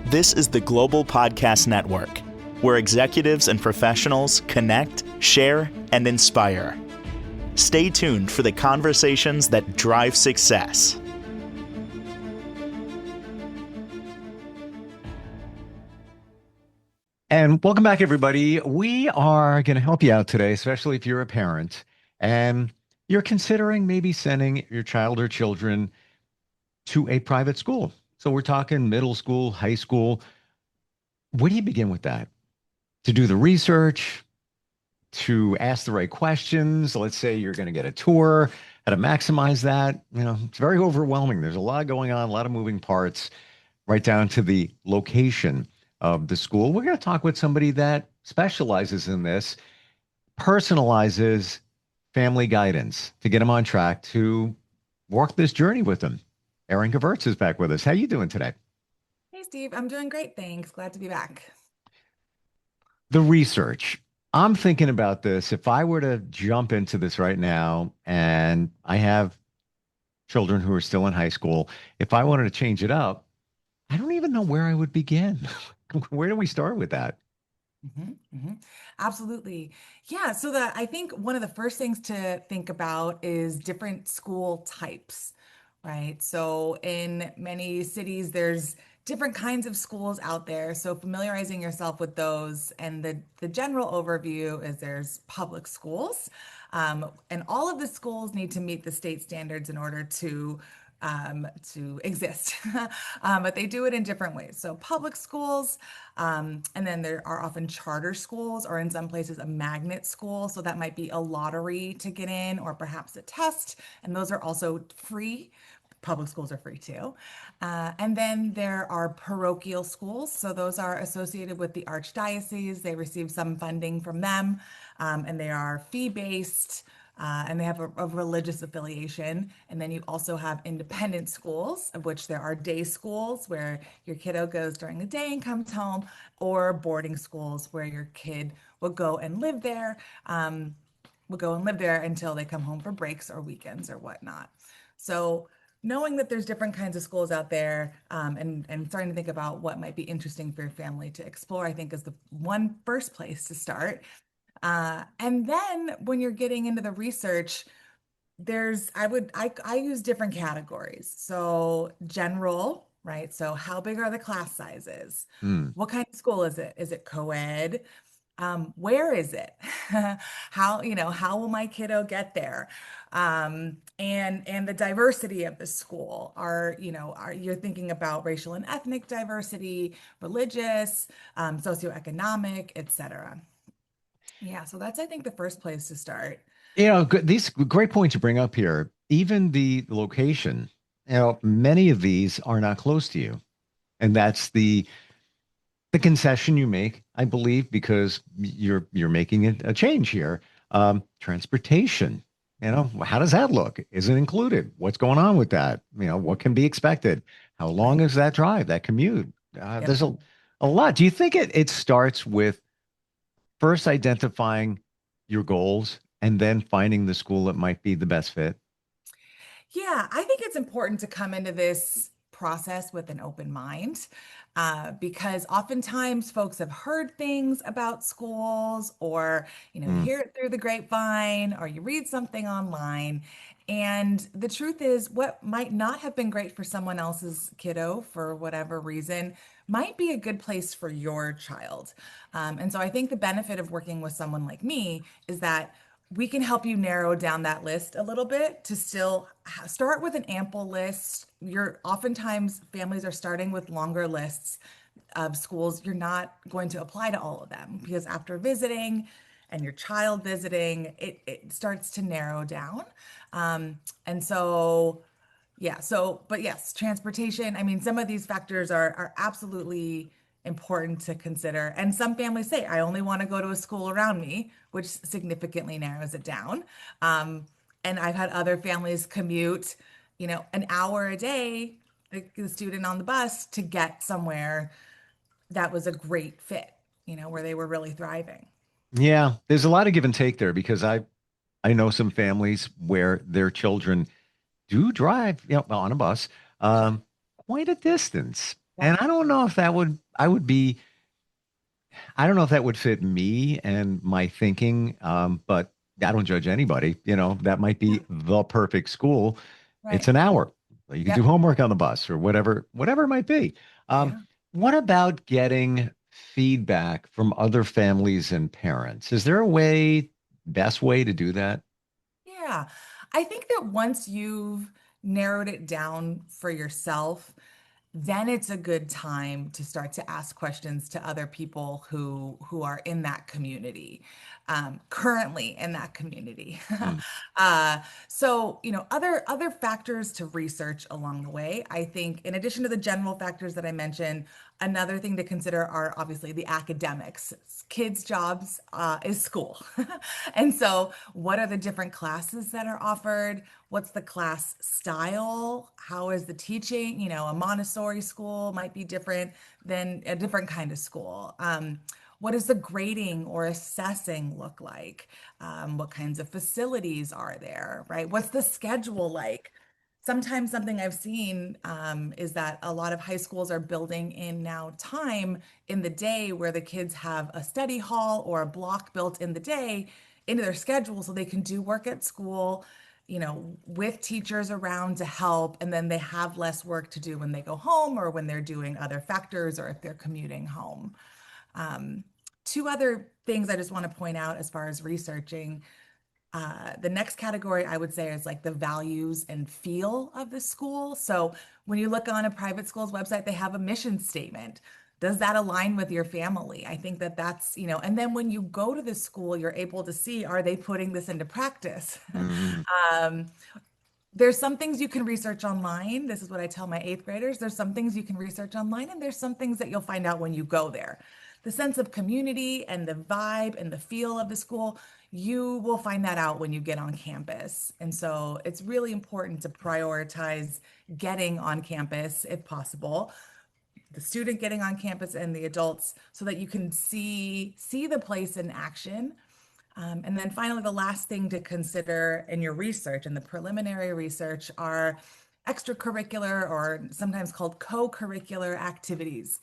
This is the Global Podcast Network, where executives and professionals connect, share, and inspire. Stay tuned for the conversations that drive success. And welcome back, everybody. We are going to help you out today, especially if you're a parent and you're considering maybe sending your child or children to a private school. So we're talking middle school, high school. Where do you begin with that? To do the research, to ask the right questions. Let's say you're going to get a tour, how to maximize that. It's very overwhelming. There's a lot going on, a lot of moving parts, right down to the location of the school. We're going to talk with somebody that specializes in this, personalizes family guidance to get them on track to walk this journey with them. Erin Gevertz is back with us. How are you doing today? Hey, Steve. I'm doing great. Thanks. Glad to be back. The research. I'm thinking about this. If I were to jump into this right now, and I have children who are still in high school, if I wanted to change it up, I don't even know where I would begin. Where do we start with that? Absolutely. Yeah. So I think one of the first things to think about is different school types, right? So in many cities, there's different kinds of schools out there. So familiarizing yourself with those, and the general overview is there's public schools, and all of the schools need to meet the state standards in order to exist. But they do it in different ways. So public schools, and then there are often charter schools, or in some places a magnet school. So that might be a lottery to get in, or perhaps a test. And those are also free. Public schools are free too. And then there are parochial schools. So those are associated with the archdiocese. They receive some funding from them, and they are fee-based. And they have a religious affiliation. And then you also have independent schools, of which there are day schools where your kiddo goes during the day and comes home, or boarding schools where your kid will go and live there, until they come home for breaks or weekends or whatnot. So knowing that there's different kinds of schools out there, and starting to think about what might be interesting for your family to explore, I think is the one first place to start. And then when you're getting into the research, I use different categories. So general, right? So how big are the class sizes? Hmm. What kind of school is it? Is it co-ed? Where is it? How will my kiddo get there? And the diversity of the school are you're thinking about racial and ethnic diversity, religious, socioeconomic, etc. Yeah, so that's, I think, the first place to start. These great points you bring up here. Even the location, many of these are not close to you. And that's the concession you make, I believe, because you're making a change here. Transportation, how does that look? Is it included? What's going on with that? What can be expected? How long Right. is that drive, that commute? Yep. There's a lot. Do you think it starts with first identifying your goals and then finding the school that might be the best fit? Yeah, I think it's important to come into this process with an open mind, because oftentimes folks have heard things about schools, or you Mm, hear it through the grapevine, or you read something online. And the truth is, what might not have been great for someone else's kiddo for whatever reason might be a good place for your child. And so I think the benefit of working with someone like me is that we can help you narrow down that list a little bit to still start with an ample list. You're oftentimes families are starting with longer lists of schools. You're not going to apply to all of them, because after visiting and your child visiting, it starts to narrow down. And so yeah, but yes, transportation. I mean, some of these factors are absolutely important to consider. And some families say, I only want to go to a school around me, which significantly narrows it down. And I've had other families commute, an hour a day, like the student on the bus, to get somewhere that was a great fit, where they were really thriving. yeah, there's a lot of give and take there because I know some families where their children do drive, on a bus, quite a distance. Yeah. And I don't know if that would, I would be, I don't know if that would fit me and my thinking, but I don't judge anybody. That might Yeah. be the perfect school. It's Right. an hour. You can do Yep. homework on the bus or whatever it might be. Um, Yeah. what about getting feedback from other families and parents? Is there a best way to do that? Yeah. I think that once you've narrowed it down for yourself, then it's a good time to start to ask questions to other people who are in that community, currently in that community. Mm, uh, so, other factors to research along the way. I think, in addition to the general factors that I mentioned, another thing to consider are obviously the academics. Kids' jobs is school. And so, what are the different classes that are offered? What's the class style? How is the teaching? A Montessori school might be different than a different kind of school. What does the grading or assessing look like? What kinds of facilities are there, right? What's the schedule like? Sometimes something I've seen is that a lot of high schools are building in now time in the day where the kids have a study hall or a block built in the day into their schedule so they can do work at school, with teachers around to help, and then they have less work to do when they go home or when they're doing other factors or if they're commuting home. Um, Two other things I just want to point out as far as researching. The next category I would say is like the values and feel of the school. So when you look on a private school's website, they have a mission statement. Does that align with your family? I think that and then when you go to the school, you're able to see, are they putting this into practice? mm, um, there's some things you can research online. This is what I tell my eighth graders. There's some things you can research online, and there's some things that you'll find out when you go there. The sense of community and the vibe and the feel of the school, you will find that out when you get on campus. And so it's really important to prioritize getting on campus if possible, the student getting on campus and the adults, so that you can see the place in action. And then finally, the last thing to consider in your research and the preliminary research are extracurricular, or sometimes called co-curricular activities,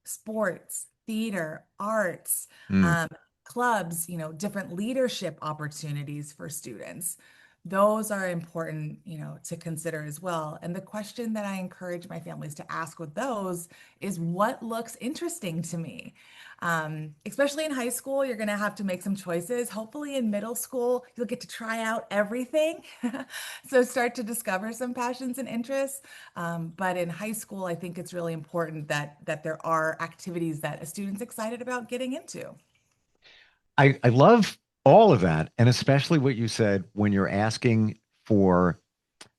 sports, theater, arts, mm. um, clubs, different leadership opportunities for students. Those are important, to consider as well. And the question that I encourage my families to ask with those is, what looks interesting to me? Especially in high school, you're going to have to make some choices. Hopefully, in middle school, you'll get to try out everything. So start to discover some passions and interests. But in high school, I think it's really important that there are activities that a student's excited about getting into. I love all of that, and especially what you said when you're asking for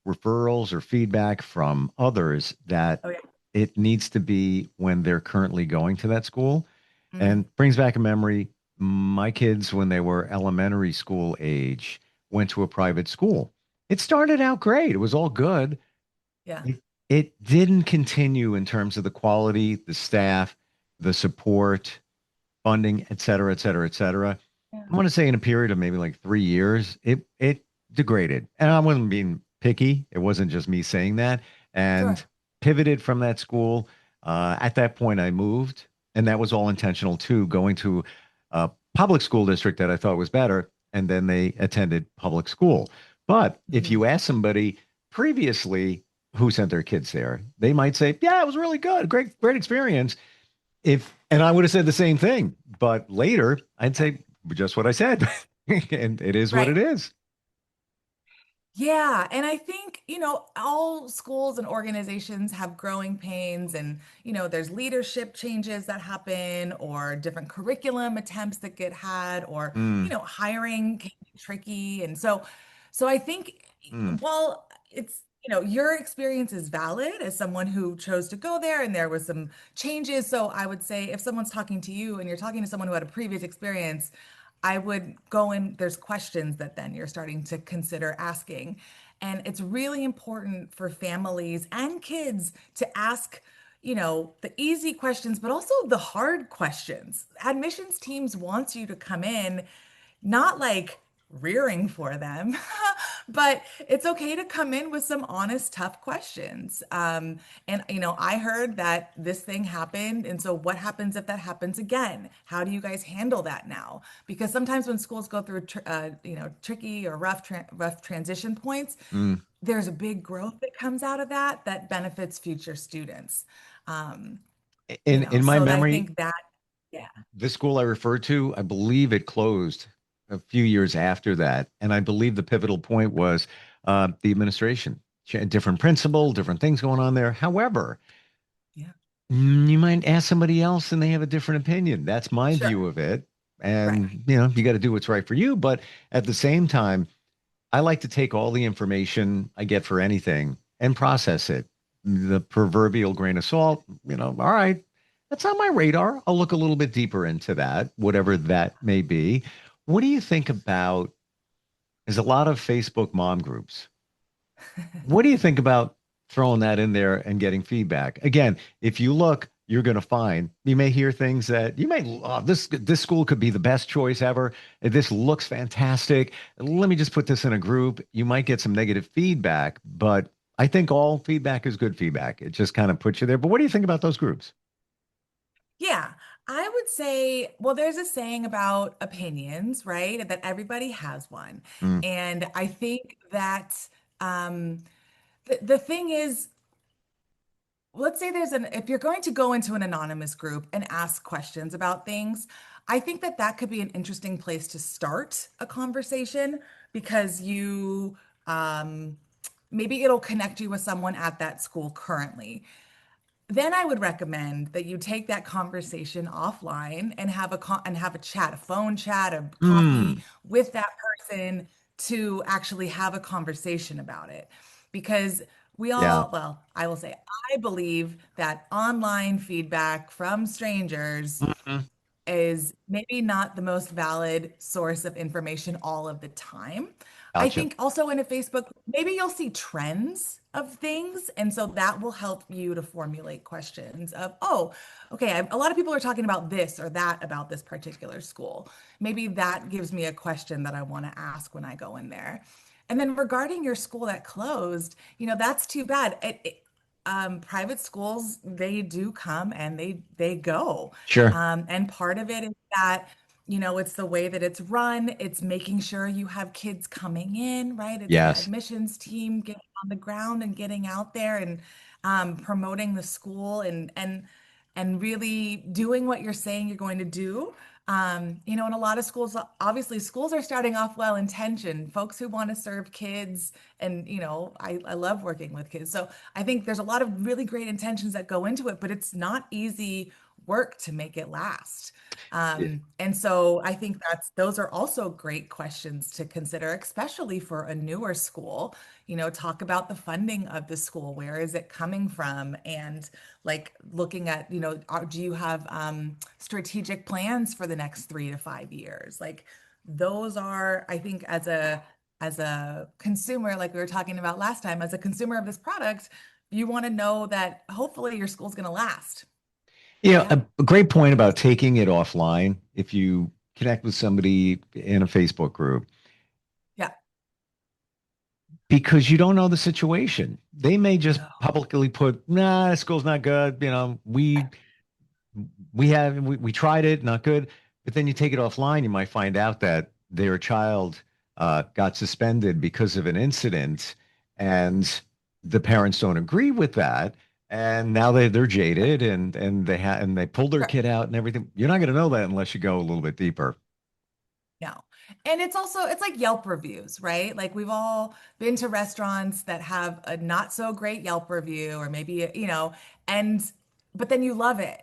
referrals or feedback from others that Oh yeah. it needs to be when they're currently going to that school. Mm, And brings back a memory. My kids, when they were elementary school age, went to a private school. It started out great. It was all good. yeah. It didn't continue in terms of the quality, the staff, the support, funding, et cetera, et cetera, et cetera. Yeah. I want to say in a period of maybe like 3 years, it degraded. And I wasn't being picky. It wasn't just me saying that. Sure. And pivoted from that school. At that point, I moved, and that was all intentional too, going to a public school district that I thought was better. And then they attended public school. But if Mhm. you ask somebody previously who sent their kids there, they might say, "Yeah, it was really good. Great experience." If and I would have said the same thing, but later I'd say just what I said. And it is what Right. it is. Yeah, and I think, all schools and organizations have growing pains, and, there's leadership changes that happen or different curriculum attempts that get had, or, Mm, hiring can be tricky. And so I think, mm, while it's, your experience is valid as someone who chose to go there and there was some changes. So I would say, if someone's talking to you and you're talking to someone who had a previous experience, I would go in, there's questions that then you're starting to consider asking. And it's really important for families and kids to ask, the easy questions, but also the hard questions. Admissions teams wants you to come in not like rearing for them. But it's okay to come in with some honest, tough questions. And, I heard that this thing happened. And so what happens if that happens again? How do you guys handle that now? Because sometimes when schools go through, tricky or rough transition points, Mm. there's a big growth that comes out of that that benefits future students. Um, In my so I memory, think that, yeah, the school I referred to, I believe it closed a few years after that. And I believe the pivotal point was the administration, different principal, different things going on there. However, yeah, you might ask somebody else and they have a different opinion. That's my sure, view of it. right. And, you got to do what's right for you. But at the same time, I like to take all the information I get for anything and process it. The proverbial grain of salt, all right, that's on my radar. I'll look a little bit deeper into that, whatever that may be. What do you think about? There's a lot of Facebook mom groups. What do you think about throwing that in there and getting feedback? Again, if you look, you're going to find you may hear things that you may this school could be the best choice ever. This looks fantastic. Let me just put this in a group. You might get some negative feedback, but I think all feedback is good feedback. It just kind of puts you there. But what do you think about those groups? Yeah, I would say, well, there's a saying about opinions, right? That everybody has one. Mm, And I think that um, the thing is, let's say if you're going to go into an anonymous group and ask questions about things, I think that that could be an interesting place to start a conversation because um, maybe it'll connect you with someone at that school currently. Then I would recommend that you take that conversation offline and have a chat, a phone chat, a mm, coffee with that person to actually have a conversation about it. Because yeah. well, I will say, I believe that online feedback from strangers Mhm. is maybe not the most valid source of information all of the time. I Gotcha. think also in a Facebook, maybe you'll see trends of things. And so that will help you to formulate questions of, oh, okay, a lot of people are talking about this or that about this particular school. Maybe that gives me a question that I want to ask when I go in there. And then regarding your school that closed, that's too bad. Private schools, they do come and they go. Sure. And part of it is that, it's the way that it's run. It's making sure you have kids coming in, right? It's the Yes. admissions team getting on the ground and getting out there and promoting the school and really doing what you're saying you're going to do. In a lot of schools, obviously, schools are starting off well intentioned, folks who want to serve kids. And, I love working with kids. So I think there's a lot of really great intentions that go into it, but it's not easy work to make it last. Yeah. And so I think those are also great questions to consider, especially for a newer school. Talk about the funding of the school. Where is it coming from? And like looking at, do you have strategic plans for the next 3 to 5 years? Like those are, I think, as a consumer, like we were talking about last time, as a consumer of this product, you want to know that hopefully your school's going to last. Yeah, Yeah. a great point about taking it offline. If you connect with somebody in a Facebook group, Yeah. because you don't know the situation. They may just No. publicly put, nah, school's not good. We tried it, not good. But then you take it offline, you might find out that their child got suspended because of an incident, and the parents don't agree with that. And now they're jaded and they pulled their Sure. kid out and everything. You're not going to know that unless you go a little bit deeper. No. And it's like Yelp reviews, right? Like we've all been to restaurants that have a not so great Yelp review or maybe, and but then you love it.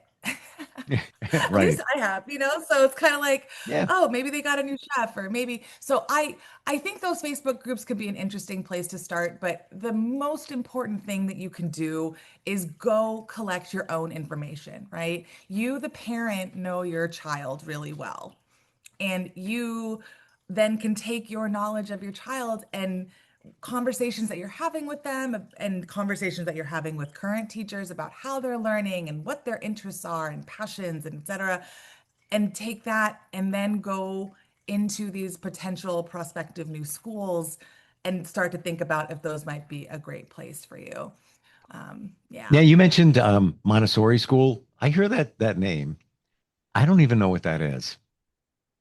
At least Right. I have, so it's kind of like, Yeah. oh, maybe they got a new chef or maybe so I think those Facebook groups could be an interesting place to start, but the most important thing that you can do is go collect your own information, right? You, the parent, know your child really well. And you then can take your knowledge of your child and conversations that you're having with them and conversations that you're having with current teachers about how they're learning and what their interests are and passions and et cetera, and take that and then go into these potential prospective new schools and start to think about if those might be a great place for you. Yeah, Yeah. you mentioned Montessori school. I hear that name. I don't even know what that is.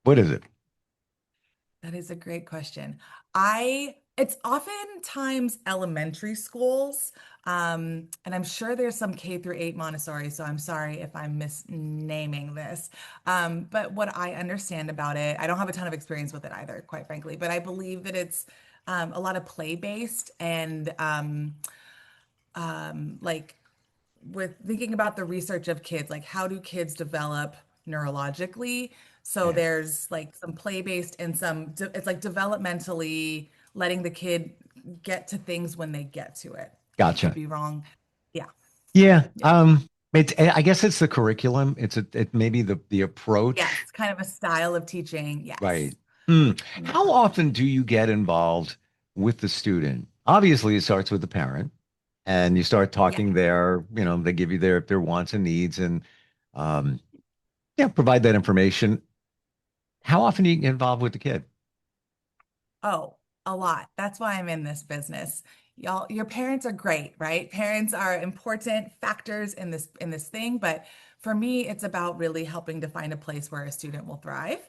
What is it? That is a great question. It's oftentimes elementary schools, and I'm sure there's some K through 8 Montessori, so I'm sorry if I'm misnaming this. But what I understand about it, I don't have a ton of experience with it either, quite frankly, but I believe that it's a lot of play-based and like with thinking about the research of kids, like how do kids develop neurologically? So Yeah, there's like some play-based and it's like developmentally letting the kid get to things when they get to it. I could gotcha. be wrong. Yeah, Yeah, yeah. I guess it's the curriculum. It maybe the approach. Yes, kind of a style of teaching. Right. Yes. Hmm. Yeah. How often do you get involved with the student? Obviously, it starts with the parent, and you start Yeah. talking there. They give you their wants and needs, and um, yeah, provide that information. How often do you get involved with the kid? Oh, a lot. That's why I'm in this business. Y'all, your parents are great, right? Parents are important factors in this thing, but for me, it's about really helping to find a place where a student will thrive.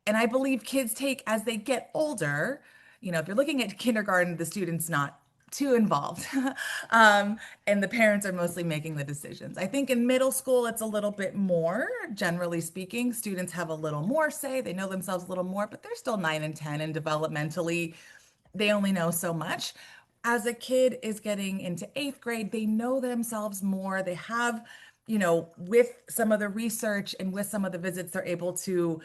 And I believe kids take as they get older, if you're looking at kindergarten, the student's not too involved. And the parents are mostly making the decisions. I think in middle school, it's a little bit more, generally speaking. Students have a little more say, they know themselves a little more, but they're still 9 and 10 and developmentally they only know so much. As a kid is getting into 8th grade, they know themselves more. They have, with some of the research and with some of the visits, they're able to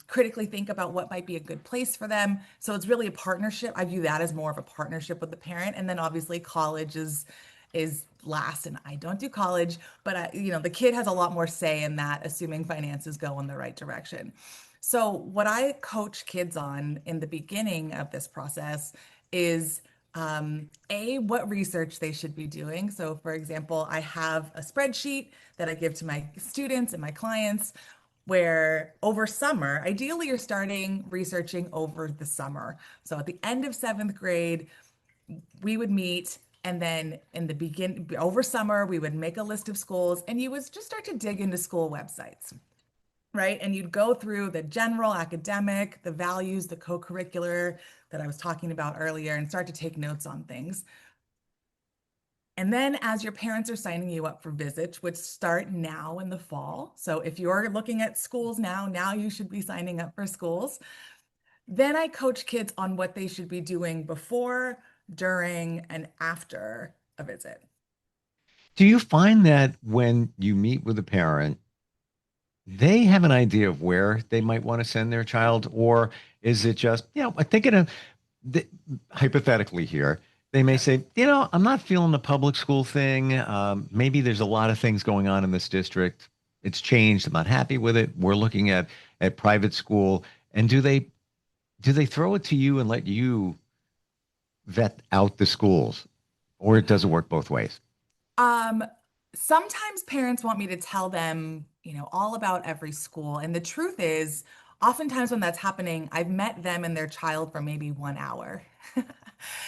critically think about what might be a good place for them. So it's really a partnership. I view that as more of a partnership with the parent. And then obviously college is last, and I don't do college, but the kid has a lot more say in that, assuming finances go in the right direction. So, what I coach kids on in the beginning of this process is what research they should be doing. So, for example, I have a spreadsheet that I give to my students and my clients where over summer, ideally, you're starting researching over the summer. So, at the end of 7th grade, we would meet. And then in the over summer, we would make a list of schools and you would just start to dig into school websites, right? And you'd go through the general academic, the values, the co-curricular that I was talking about earlier, and start to take notes on things. And then as your parents are signing you up for visits, which start now in the fall. So if you're looking at schools now you should be signing up for schools. Then I coach kids on what they should be doing before, during, and after a visit. Do you find that when you meet with a parent, they have an idea of where they might want to send their child, or is it just, I think th- hypothetically here, they may Yeah. say, I'm not feeling the public school thing. Maybe there's a lot of things going on in this district. It's changed. I'm not happy with it. We're looking at private school. And do they throw it to you and let you vet out the schools, or does it work both ways? Um, Sometimes parents want me to tell them, all about every school. And the truth is, oftentimes when that's happening, I've met them and their child for maybe 1 hour.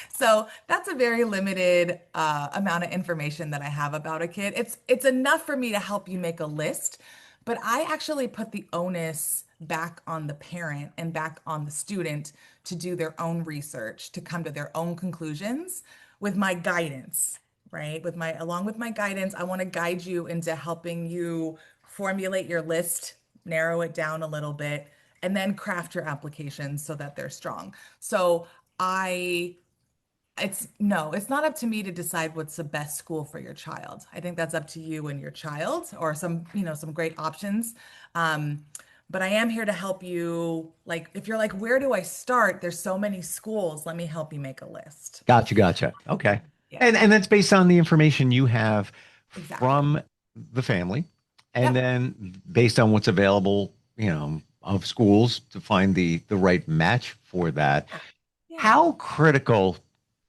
So that's a very limited amount of information that I have about a kid. It's enough for me to help you make a list, but I actually put the onus back on the parent and back on the student to do their own research, to come to their own conclusions with my guidance, right? Along with my guidance, I want to guide you into helping you formulate your list, narrow it down a little bit, and then craft your applications so that they're strong. So I it's not up to me to decide what's the best school for your child. I think that's up to you and your child, or some great options. Um, but I am here to help you. Like, if you're like, where do I start? There's so many schools. Let me help you make a list. Gotcha. Okay. Yeah, And that's based on the information you have exactly. from the family, and Yep. then based on what's available, of schools to find the right match for that. Yeah. Yeah. How critical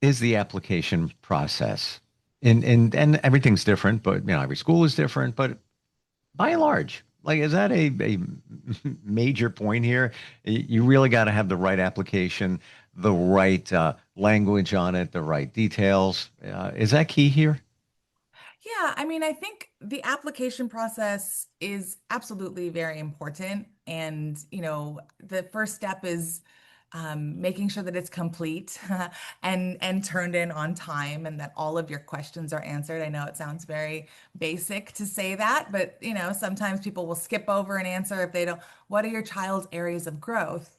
is the application process? And everything's different, but every school is different, but by and large. Like, is that a major point here? You really got to have the right application, the right language on it, the right details. Is that key here? Yeah, I mean, I think the application process is absolutely very important. And, the first step is making sure that it's complete and turned in on time and that all of your questions are answered. I know it sounds very basic to say that, but, sometimes people will skip over an answer if they don't. What are your child's areas of growth?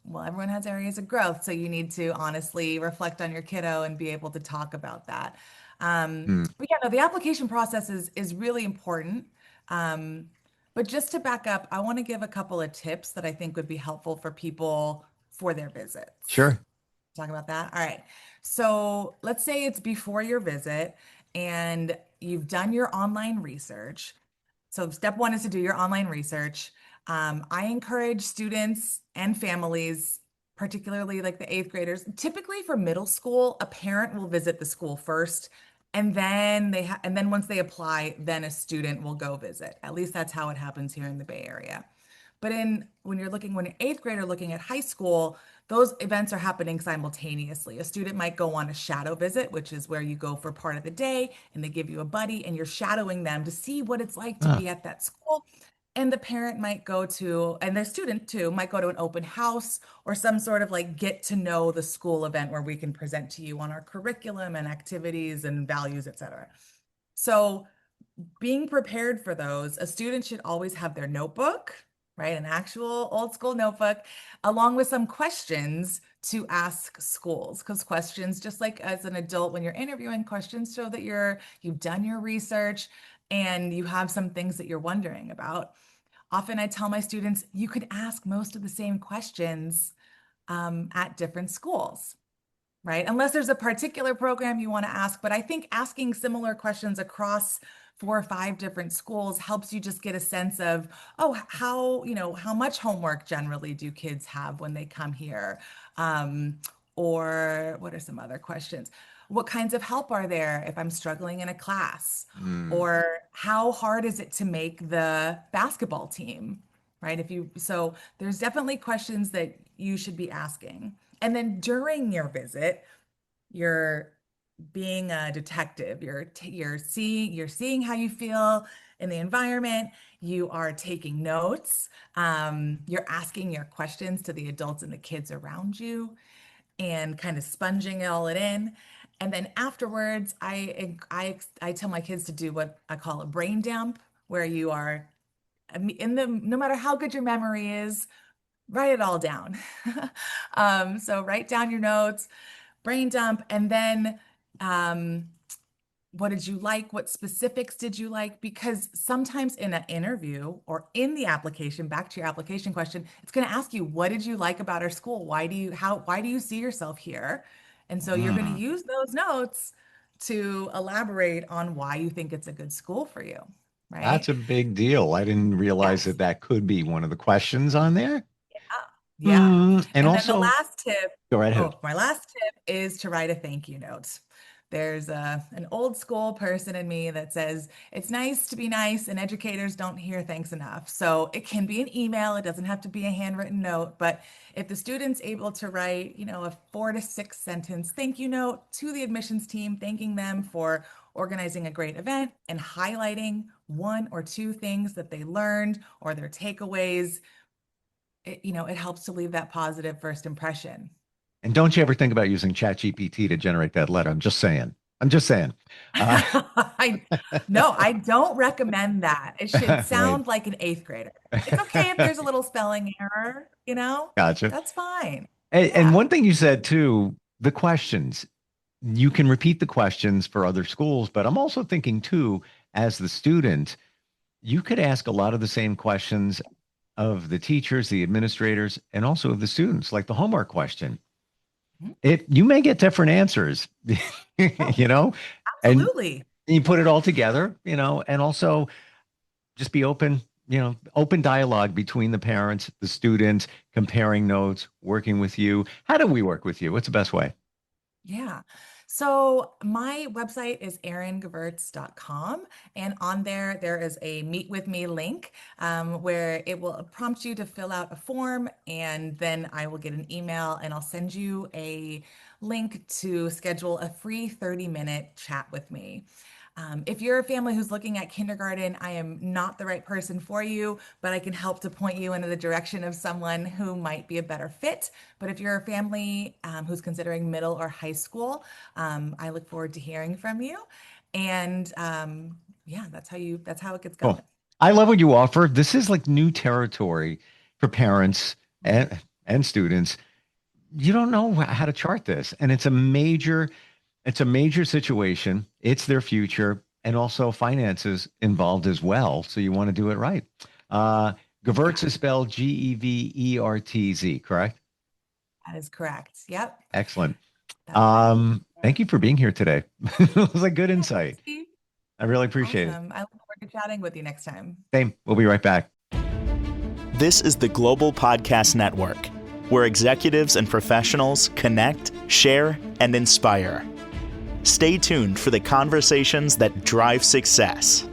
Well, everyone has areas of growth, so you need to honestly reflect on your kiddo and be able to talk about that. Hmm. But yeah, no, the application process is really important. Um, but just to back up, I want to give a couple of tips that I think would be helpful for people for their visits. Sure. Talk about that. All right. So let's say it's before your visit and you've done your online research. So step one is to do your online research. I encourage students and families, particularly like the eighth graders, typically for middle school, a parent will visit the school first, and then and then once they apply, then a student will go visit. At least that's how it happens here in the Bay Area. But when an eighth grader looking at high school, those events are happening simultaneously. A student might go on a shadow visit, which is where you go for part of the day and they give you a buddy and you're shadowing them to see what it's like to Ah, be at that school. And the parent might go to, and their student too, might go to an open house or some sort of like get to know the school event where we can present to you on our curriculum and activities and values, et cetera. So being prepared for those, a student should always have their notebook, right? An actual old school notebook, along with some questions to ask schools. Because questions, just like as an adult, when you're interviewing, questions show that you've done your research and you have some things that you're wondering about. Often I tell my students, you could ask most of the same questions at different schools, right? Unless there's a particular program you want to ask. But I think asking similar questions across 4 or 5 different schools helps you just get a sense of, oh, how much homework generally do kids have when they come here? Um, or what are some other questions? What kinds of help are there if I'm struggling in a class? hmm. Or how hard is it to make the basketball team? Right? So there's definitely questions that you should be asking. And then during your visit, you're being a detective. You're seeing how you feel in the environment. You are taking notes. You're asking your questions to the adults and the kids around you, and kind of sponging all it in. And then afterwards, I tell my kids to do what I call a brain dump, where you are no matter how good your memory is, write it all down. So write down your notes, brain dump, and then um, what did you like? What specifics did you like? Because sometimes in an interview or in the application, back to your application question, it's going to ask you, what did you like about our school? Why do you see yourself here? And so you're going to Hmm. use those notes to elaborate on why you think it's a good school for you, That's right? a big deal. I didn't realize that Yes. that could be one of the questions on there. Yeah. And And then the also, last tip, go right ahead. oh, my last tip is to write a thank you note. There's an old school person in me that says it's nice to be nice, and educators don't hear thanks enough. So it can be an email, it doesn't have to be a handwritten note, but if the student's able to write, a 4 to 6 sentence thank you note to the admissions team, thanking them for organizing a great event and highlighting 1 or 2 things that they learned or their takeaways, it helps to leave that positive first impression. And don't you ever think about using ChatGPT to generate that letter. I'm just saying. I'm just saying. Uh, I No, I don't recommend that. It should right. sound like an eighth grader. It's okay if there's a little spelling error. Gotcha. That's fine. And Yeah. one thing you said too, the questions. You can repeat the questions for other schools, but I'm also thinking too, as the student, you could ask a lot of the same questions of the teachers, the administrators, and also of the students, like the homework question. Mhm. It you may get different answers, Oh, you know, and absolutely. you put it all together, and also just be open, open dialogue between the parents, the students, comparing notes, working with you. How do we work with you? What's the best way? Yeah. So my website is eringevertz.com, and on there is a Meet with Me link where it will prompt you to fill out a form, and then I will get an email and I'll send you a link to schedule a free 30-minute chat with me. If you're a family who's looking at kindergarten, I am not the right person for you, but I can help to point you into the direction of someone who might be a better fit. But if you're a family who's considering middle or high school, I look forward to hearing from you. And yeah, that's how it gets going. Cool. I love what you offer. This is like new territory for parents and students. You don't know how to chart this, and it's a major situation. It's their future, and also finances involved as well. So you want to do it right. Yeah, Gevertz is spelled Gevertz, correct? that is correct. Yep, Excellent. that's right. Thank you for being here today. It was a good Yeah, thanks, insight. Steve. I really appreciate it. Awesome. I look forward to chatting with you next time. Same. We'll be right back. This is the Global Podcast Network, where executives and professionals connect, share, and inspire. Stay tuned for the conversations that drive success.